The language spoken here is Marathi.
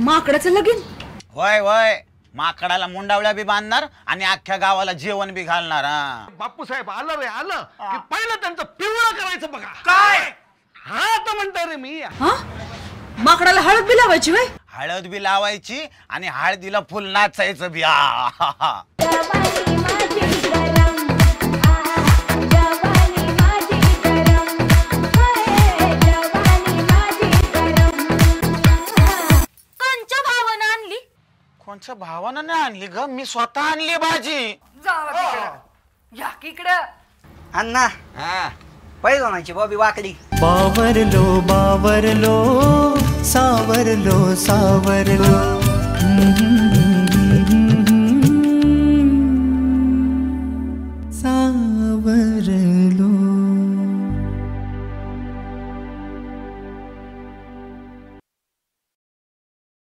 माकडाचं लगीन? होय होय, माकडाला मुंडावळ्या बी बांधणार आणि अख्ख्या गावाला जेवण बी घालणार. बापू साहेब आलं रे आलं की पहिलं त्यांचं पिवळं करायचं बघा. काय हा तर म्हणतोय रे मी. हा, माकडाला हळद बी लावायची वय? हळद बी लावायची आणि हळदीला फुल नाचायचं बी. कोणच्या भावानं नाही आणली ग, मी स्वतः आणली भाजी. या इकडं. अण्णा पैलवानाची बॉबी वाकडी. बावरलो बावरलो सावरलो सावरलो